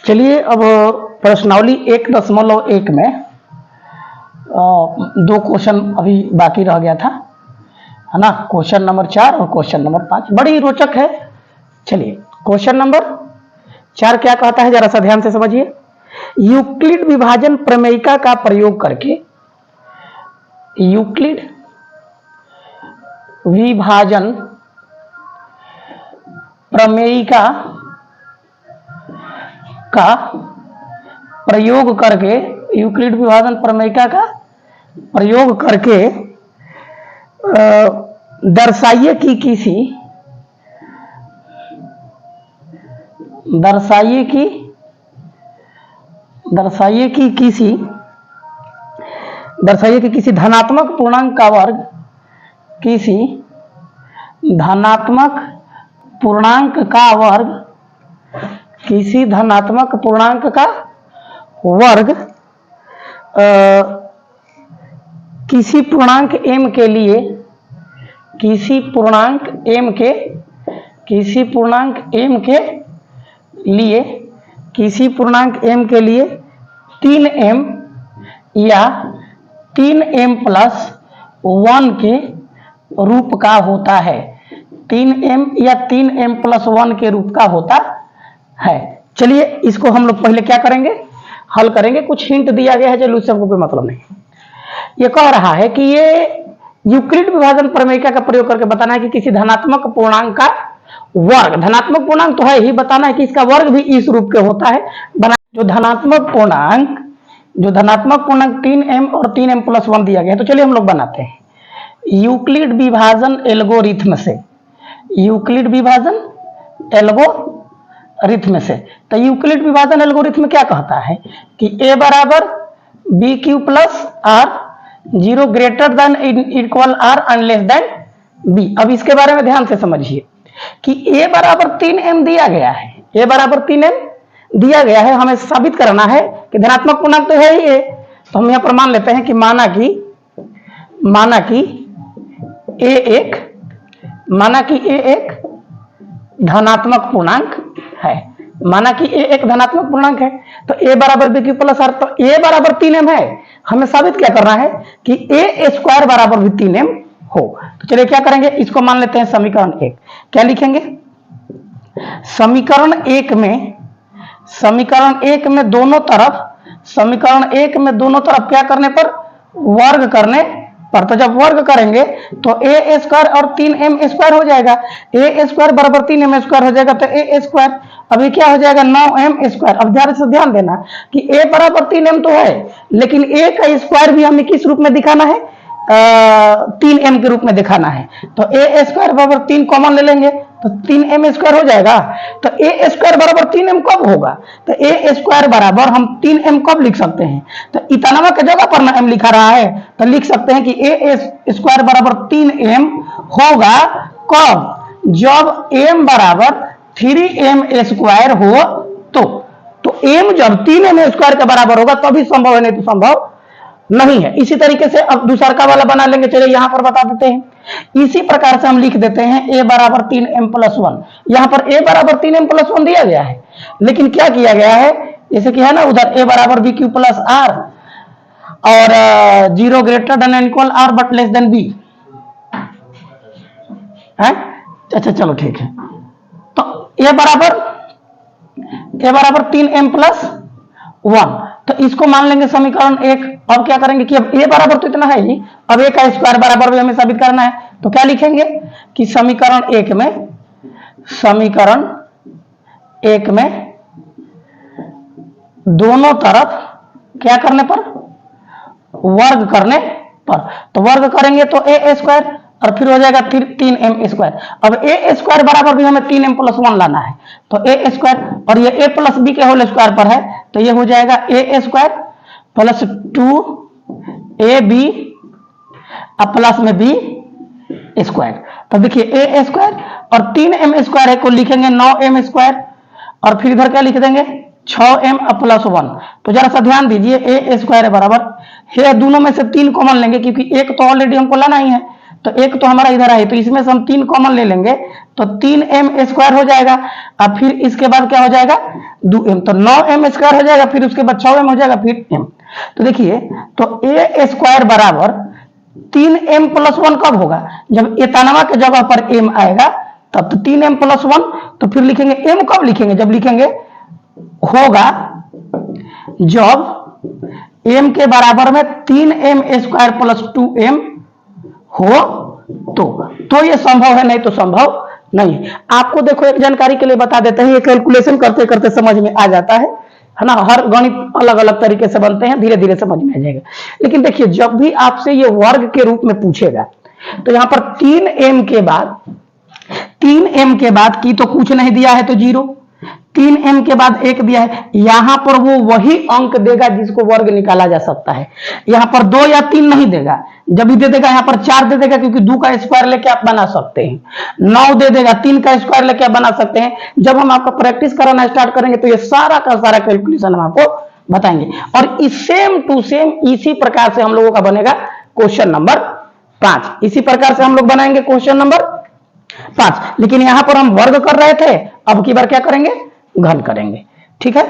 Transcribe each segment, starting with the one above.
चलिए अब प्रश्नावली 1.1 में दो क्वेश्चन अभी बाकी रह गया था, है ना। क्वेश्चन नंबर 4 और क्वेश्चन नंबर 5 बड़ी रोचक है। चलिए क्वेश्चन नंबर 4 क्या कहता है, जरा सा ध्यान से समझिए। यूक्लिड विभाजन प्रमेयिका का प्रयोग करके, यूक्लिड विभाजन प्रमेयिका का प्रयोग करके, यूक्लिड विभाजन प्रमेयिका का प्रयोग करके दर्शाइए कि किसी धनात्मक पूर्णांक का वर्ग, किसी धनात्मक पूर्णांक का वर्ग, किसी धनात्मक पूर्णांक का वर्ग किसी पूर्णांक m के लिए, किसी पूर्णांक m के लिए 3m या 3m+1 के रूप का होता है। 3m या 3m+1 के रूप का होता है। चलिए इसको हम लोग पहले क्या करेंगे, हल करेंगे। कुछ हिंट दिया गया है, चलो इससे हमको कोई मतलब नहीं। ये कह रहा है कि ये यूक्लिड विभाजन प्रमेयिका का प्रयोग करके बताना है कि किसी धनात्मक पूर्णांक का वर्ग, धनात्मक पूर्णांक तो है ही, बताना है कि इसका वर्ग भी इस रूप के होता है। जो धनात्मक पूर्णांक 3m और 3m+1 दिया गया है। तो चलिए हम लोग बनाते हैं यूक्लिड विभाजन एल्गोरिथम से, यूक्लिड विभाजन एल्गोरिथम से। तो यूक्लिड विभाजन एल्गोरिथम क्या कहता है कि a बराबर bq plus r 0 greater than equal r and less than b। अब इसके बारे में ध्यान से समझिए कि a बराबर 3m दिया गया है, a बराबर 3m दिया गया है। हमें साबित करना है कि धनात्मक पूर्णांक तो है ही है। तो हम यहां पर मान लेते हैं कि माना कि a एक धनात्मक पूर्णांक है, माना कि a एक धनात्मक पूर्णांक है। तो a बराबर bq प्लस r, तो a बराबर 3m है। हमें साबित क्या करना है कि a स्क्वायर बराबर भी 3m हो। तो चलिए क्या करेंगे, इसको मान लेते हैं समीकरण 1। क्या लिखेंगे, समीकरण 1 में दोनों तरफ क्या करने पर, वर्ग करने पर। तो जब वर्ग करेंगे तो a स्क्वायर और 3m स्क्वायर हो जाएगा, a स्क्वायर बराबर 3m स्क्वायर हो जाएगा। तो a स्क्वायर अभी क्या हो जाएगा, 9m स्क्वायर। अब ध्यान देना कि a बराबर 3m तो है, लेकिन a का स्क्वायर भी हमें किस रूप में दिखाना है, 3m के रूप में दिखाना है। तो a स्क्वायर बराबर 3 कॉमन ले लेंगे तो 3m स्क्वायर हो जाएगा। तो a स्क्वायर बराबर 3m कब होगा, तो a स्क्वायर बराबर हम 3m कब लिख सकते हैं, तो इतना के जगह पर ना m लिखा रहा है, तो लिख सकते हैं कि a स्क्वायर बराबर 3m होगा कब, जब m बराबर 3m स्क्वायर हो। तो m जब 3m स्क्वायर के बराबर होगा तभी संभव है, नहीं तो संभव नहीं है। इसी तरीके से अब दूसरा का वाला बना लेंगे। चलिए यहां पर बता देते हैं, इसी प्रकार से हम लिख देते हैं a बराबर 3m+1। यहां पर a बराबर 3m+1 दिया गया है, लेकिन क्या किया गया है, जैसे कि है ना उधर a बराबर bq प्लस r और 0 greater than equal r but less then b है। अच्छा चलो ठीक है। तो a बराबर 3m+1, तो इसको मान लेंगे समीकरण 1। अब क्या करेंगे कि अब a बराबर तो इतना है ही, अब a का स्क्वायर बराबर भी हमें साबित करना है। तो क्या लिखेंगे कि समीकरण 1 में दोनों तरफ क्या करने पर, वर्ग करने पर। तो वर्ग करेंगे तो a स्क्वायर और फिर हो जाएगा 3m स्क्वायर। अब a स्क्वायर बराबर भी हमें 3m+1 लाना है। तो a स्क्वायर और ये a प्लस b के होल स्क्वायर पर है, तो ये हो जाएगा a square plus 2ab plus में b स्क्वायर। तो देखिए a स्क्वायर और 3m स्क्वायर है को लिखेंगे 9m स्क्वायर, और फिर इधर क्या लिख देंगे 6m+1। तो जरा सा ध्यान दीजिए, a स्क्वायर बराबर है, दोनों में से 3 कॉमन लेंगे क्योंकि एक तो ऑलरेडी हमको लाना ही है। तो एक तो हमारा इधर है, तो इसमें से हम 3 कॉमन ले लेंगे तो 3m स्क्वायर हो जाएगा। अब फिर इसके बाद क्या हो जाएगा 2m, तो 9m स्क्वायर हो जाएगा, फिर उसके बाद 6m हो जाएगा, फिर m। तो देखिए, तो ए स्क्वायर बराबर 3m प्लस 1 कब होगा? जब एतनवा के जगह पर m आएगा तब तो 3m प्लस 1। तो फिर लिखेंगे m कब लिखेंगे? जब लिखेंगे होगा जब m के बराबर में 3m स्क्वायर प्लस 2m हो तो ये संभव है, नहीं तो संभव नहीं। आपको देखो एक जानकारी के लिए बता देते हैं, ये कैलकुलेशन करते करते समझ में आ जाता है ना। हर गणित अलग अलग तरीके से बनते हैं, धीरे धीरे समझ में आ जाएगा। लेकिन देखिए, जब भी आपसे ये वर्ग के रूप में पूछेगा तो यहां पर 3m के बाद की तो कुछ नहीं दिया है तो 0, 3m के बाद 1 दिया है, यहां पर वो वही अंक देगा जिसको वर्ग निकाला जा सकता है। यहां पर 2 या 3 नहीं देगा, जब भी दे देगा यहां पर 4 दे देगा, क्योंकि 2 का स्क्वायर लेके आप बना सकते हैं। 9 दे देगा, 3 का स्क्वायर लेके आप बना सकते हैं। जब हम आपका प्रैक्टिस कराना स्टार्ट करेंगे तो ये सारा का सारा कैलकुलेशन हम आपको बताएंगे, और इस सेम टू सेम इसी प्रकार से हम लोगों का बनेगा क्वेश्चन नंबर 5। इसी प्रकार से हम लोग बनाएंगे क्वेश्चन नंबर 5। लेकिन यहां पर हम वर्ग कर रहे थे, अब की बार क्या करेंगे? घन करेंगे। ठीक है,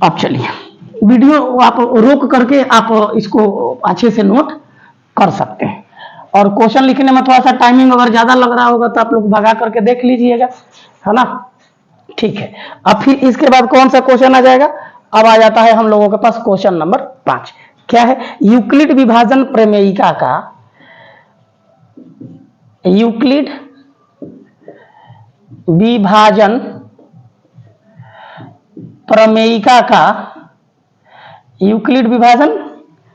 अब चलिए वीडियो आप रोक करके आप इसको अच्छे से नोट कर सकते हैं, और क्वेश्चन लिखने में थोड़ा सा टाइमिंग अगर ज्यादा लग रहा होगा तो आप लोग भगा करके देख लीजिएगा, है ना। ठीक है, अब फिर इसके बाद कौन सा क्वेश्चन आ जाएगा? अब आ जाता है हम लोगों के पास क्वेश्चन नंबर 5। क्या है? यूक्लिड विभाजन प्रमेयिका का, यूक्लिड विभाजन प्रमेयिका का, यूक्लिड विभाजन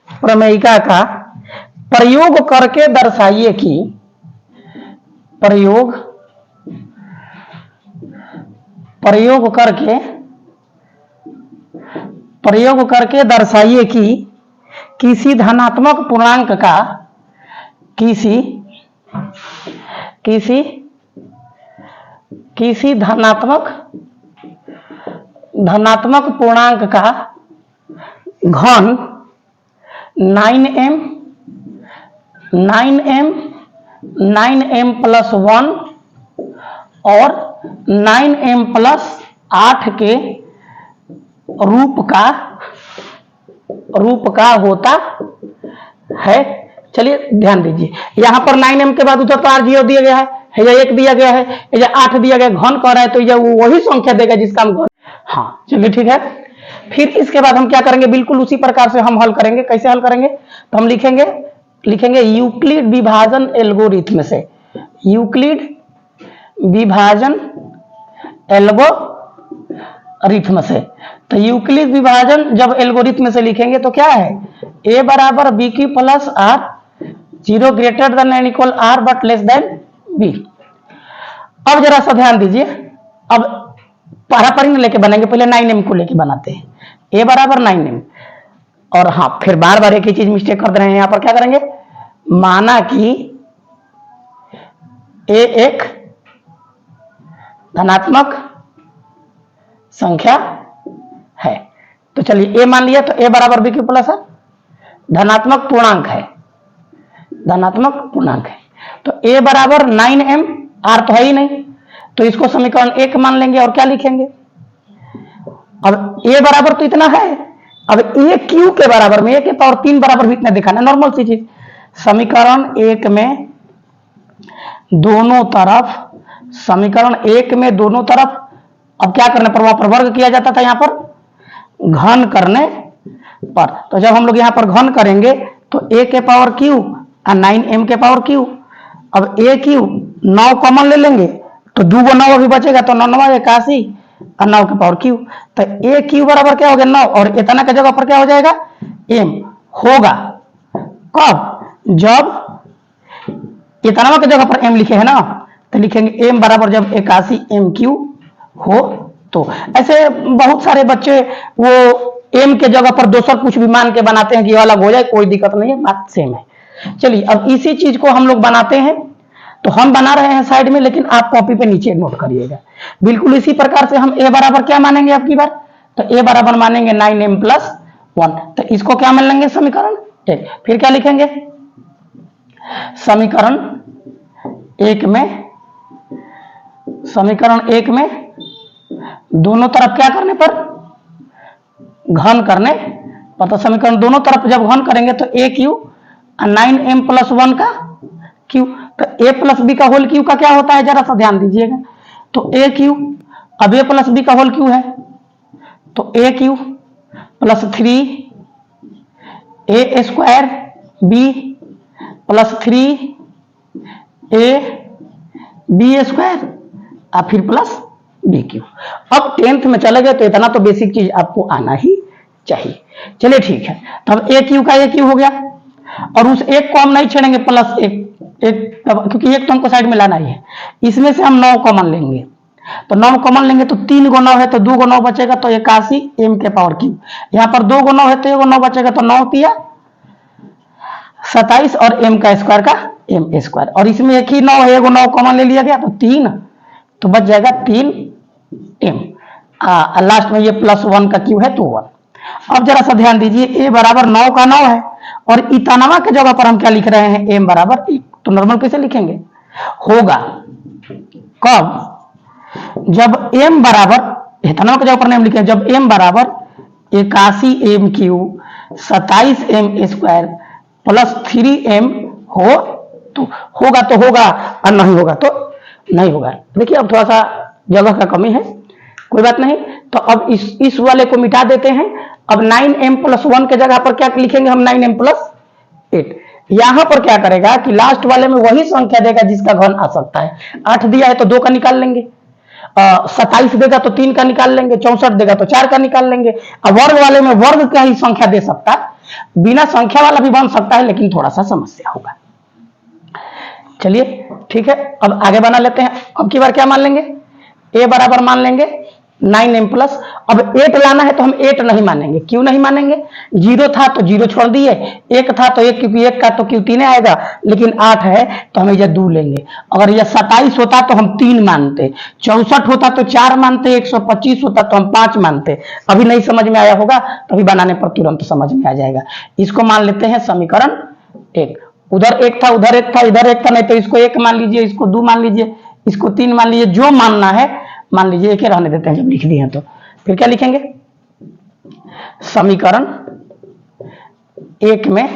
प्रमेयिका का प्रयोग करके दर्शाइए कि, प्रयोग करके दर्शाइए कि किसी धनात्मक पूर्णांक का, किसी धनात्मक पूर्णांक का घन 9m प्लस 1 और 9m प्लस 8 के रूप का होता है। चलिए ध्यान दीजिए, यहां पर 9m के बाद उधर तो r0 दिया गया है, या 1 दिया गया है, या 8 दिया गया, घन कह रहा है तो यह वही संख्या देगा जिसका हम घन। हाँ चलिए ठीक है, फिर इसके बाद हम क्या करेंगे? बिल्कुल उसी प्रकार से हम हल करेंगे। कैसे हल करेंगे? तो हम लिखेंगे यूक्लिड विभाजन एल्गोरिथ्म से, यूक्लिड विभाजन एल्गोरिथ्म से। तो यूक्लिड विभाजन जब एल्गोरिथ्म से लिखेंगे तो क्या है? a बराबर B Q plus R, 0 greater than and equal R but less than B. अब जरा सा ध्यान दीजिए, अब पारापरिक लेके बनेंगे, पहले 9m को लेके बनाते हैं। a बराबर 9m, और हाँ फिर बार बार एक ही चीज मिस्टेक कर दे रहे हैं। यहां पर क्या करेंगे? माना कि a एक धनात्मक संख्या है, तो चलिए a मान लिया, तो a बराबर बी क्यू प्लस आर, धनात्मक पूर्णांक है, तो a बराबर 9m, r तो है ही नहीं, तो इसको समीकरण 1 मान लेंगे, और क्या लिखेंगे? अब a बराबर तो इतना है, अब a क्यू के बराबर में a के पावर 3 बराबर भी इतना दिखाना, नॉर्मल सी चीज। समीकरण 1 में दोनों तरफ, अब क्या करने पर? वहां पर वर्ग किया जाता था, यहां पर घन करने पर। तो जब हम लोग यहां पर घन करेंगे तो a के पावर q और 9m के पावर q। अब a क्यू 9 कॉमन ले लेंगे तो 2 9 अभी बचेगा, तो 9 9 81 और 9 के पावर q। तो a क्यू बराबर क्या हो गया? 9, और इतना के जगह पर क्या हो जाएगा? m होगा। कब? जब इतना के जगह पर m लिखे है ना, तो लिखेंगे m बराबर जब 81 m³ हो। तो ऐसे बहुत सारे बच्चे वो m के जगह पर दूसरा कुछ भी मान के बनाते हैं कि ये अलग हो जाए, कोई दिक्कत नहीं है, बात सेम है। चलिए अब इसी चीज को हम लोग बनाते हैं, तो हम बना रहे हैं साइड में, लेकिन आप कॉपी पे नीचे नोट करिएगा। बिल्कुल इसी प्रकार से हम a बराबर क्या मानेंगे आपकी बार? तो a बराबर मानेंगे 9m प्लस 1, तो इसको क्या मान लेंगे? समीकरण 1। फिर क्या लिखेंगे? समीकरण 1 में दोनों तरफ क्या करने पर, घन करने पर। तो समीकरण दोनों तरफ जब घन करेंगे तो ए क्यू 9m + 1 का क्यू। तो ए प्लस बी का होल क्यू का क्या होता है, जरा सा ध्यान दीजिएगा। तो ए क्यू, अब ए प्लस बी का होल क्यू है तो a cube plus 3 a square b plus 3 a b square और फिर प्लस बी क्यू। अब 10th में चले गए तो इतना तो बेसिक चीज आपको आना ही चाहिए। चलिए ठीक है, तब ए क्यू का ए क्यू हो गया, और उस एक को हम नहीं छेड़ेंगे प्लस एक, क्योंकि एक तो हमको साइड में लाना ही है। इसमें से हम 9 कॉमन लेंगे, तो 9 कॉमन लेंगे तो 3 को 9 है तो 2 को 9 बचेगा, तो 81 m के पावर क्यू। यहाँ पर 2 को 9 है तो 1 को 9 बचेगा, तो 9 तिया 27 और m का स्क्वायर का m स्क्वायर। और इसमें एक ही 9 है, 1 को 9 कॉमन ले लिया गया तो 3, तो बच जाएगा 3m। लास्ट में ये +1 का क्यू है तो 1। अब जरा सा ध्यान दीजिए, a बराबर 9 का 9 है और इतानवा के जगह पर हम क्या लिख रहे हैं, m बराबर 1। तो नॉर्मल कैसे लिखेंगे, होगा कब, जब m बराबर, इतानवा के जगह पर नहीं लिखेंगे, जब m बराबर 81 m Q 27 m square plus 3m हो तो होगा, तो होगा और नहीं होगा तो नहीं होगा। देखिए अब थोड़ा सा जगह का कमी है, कोई बात नहीं। तो अब इस वाले को मिटा देते हैं। अब 9m + 1 के जगह पर क्या लिखेंगे हम, 9m + 8। यहां पर क्या करेगा कि लास्ट वाले में वही संख्या देगा जिसका घन आ सकता है। 8 दिया है तो 2 का निकाल लेंगे, 27 देगा तो 3 का निकाल लेंगे, 64 देगा तो 4 का निकाल लेंगे। अब वर्ग वाले में वर्ग का ही संख्या दे सकता है, बिना संख्या वाला भी बन सकता है, लेकिन थोड़ा सा समस्या होगा। चलिए ठीक है, अब आगे बना लेते हैं। अब की बार क्या मान लेंगे, a बराबर मान लेंगे 9m+। अब 8 लाना है तो हम 8 नहीं मानेंगे। क्यों नहीं मानेंगे, 0 था तो 0 छोड़ दिए, 1 था तो 1, क्योंकि 1 का तो क्यों 3 आएगा, लेकिन 8 है तो हम यह 2 लेंगे। अगर यह 27 होता तो हम 3 मानते, 64 होता तो 4 मानते, 125 होता तो हम 5 मानते। अभी नहीं समझ में आया होगा तो अभी बनाने पर तुरंत समझ में आ जाएगा। इसको मान लेते हैं समीकरण 1। उधर 1 था, उधर 1 था, इधर 1 था, नहीं तो इसको 1 मान लीजिए, इसको 2 मान लीजिए, इसको 3 मान लीजिए, जो मानना है मान लीजिए। एक ही रहने देते हैं, जब लिख दिए हैं तो फिर क्या लिखेंगे, समीकरण 1 में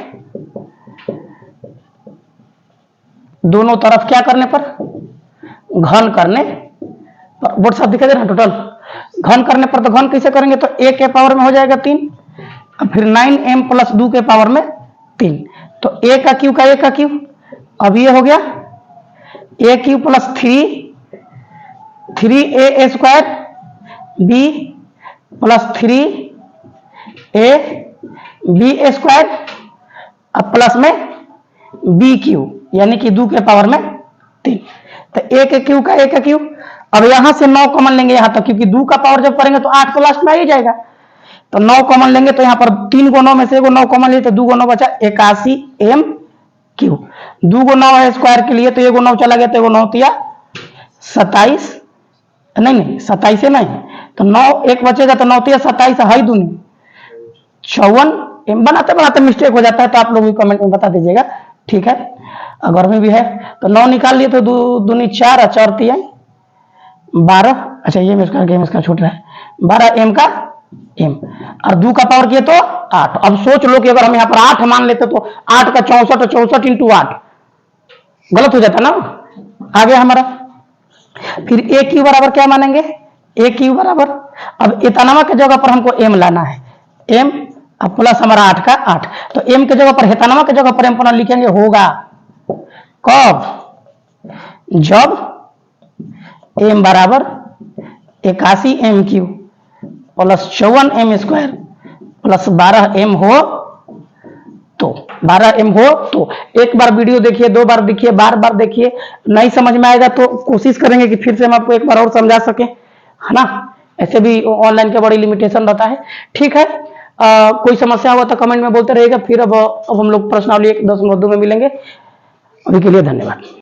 दोनों तरफ क्या करने पर, घन करने पर। बोर्ड साहब दिखा दे रहा है टोटल घन करने पर। तो घन कैसे करेंगे, तो a के पावर में हो जाएगा 3, और फिर 9m + 2 के पावर में 3। तो a का क्यू का a का क्यू, अब ये हो गया a Q + 3a square b + 3a b square, अब प्लस में b क्यू यानी कि 2 के पावर में 3। तो a के क्यू का a का क्यू। अब यहां से 9 कॉमन लेंगे यहाँ तक, क्योंकि 2 का पावर जब करेंगे तो 8 तो लास्ट में आ ही जाएगा। तो 9 कॉमन लेंगे तो यहाँ पर 3 को 9 में से 1 को 9 कॉमन लिए तो 2 को 9 बचा, 81 m क्यू। 2 को 9 है स्क्वायर के लिए तो 1 को 9 चला गया, तो 1 को 9 तिया 27, नहीं 27 नहीं, तो 9 1 बचेगा तो 9 तिया 27 है दूनी 54 m। बनाते बनाते मिस्टेक हो जाता है तो आप लोग भी कमेंट में बता दीजिएगा, ठीक है। अगर में भी है तो 9 निकाल लिए तो 2 दूनी 4 और 4 तिया 12। अच्छा ये इसका छूट रहा है, 12 m का m, और 2 का पावर किए तो 8। अब सोच लो कि अगर हम यहाँ पर 8 मान लेते तो 8 का 64, 64 × 8 गलत हो जाता ना, आगे हमारा। फिर a क्यू बराबर क्या मानेंगे, a क्यू बराबर, अब इतानवा के जगह पर हमको m लाना है, m अब प्लस हमारा 8 का 8। तो m के जगह पर, हेतानवा के जगह पर m पुनः लिखेंगे, होगा कब, जब m बराबर 81 m Q + 54 m square + 12 m हो तो, 12 m हो तो। एक बार वीडियो देखिए, 2 बार देखिए, बार बार देखिए, नहीं समझ में आएगा तो कोशिश करेंगे कि फिर से हम आपको एक बार और समझा सकें, है ना। ऐसे भी ऑनलाइन का बड़ी लिमिटेशन रहता है, ठीक है। कोई समस्या हुआ तो कमेंट में बोलते रहिएगा। फिर अब हम लोग प्रश्नावली 10 मुद्दों में मिलेंगे। अभी के लिए धन्यवाद।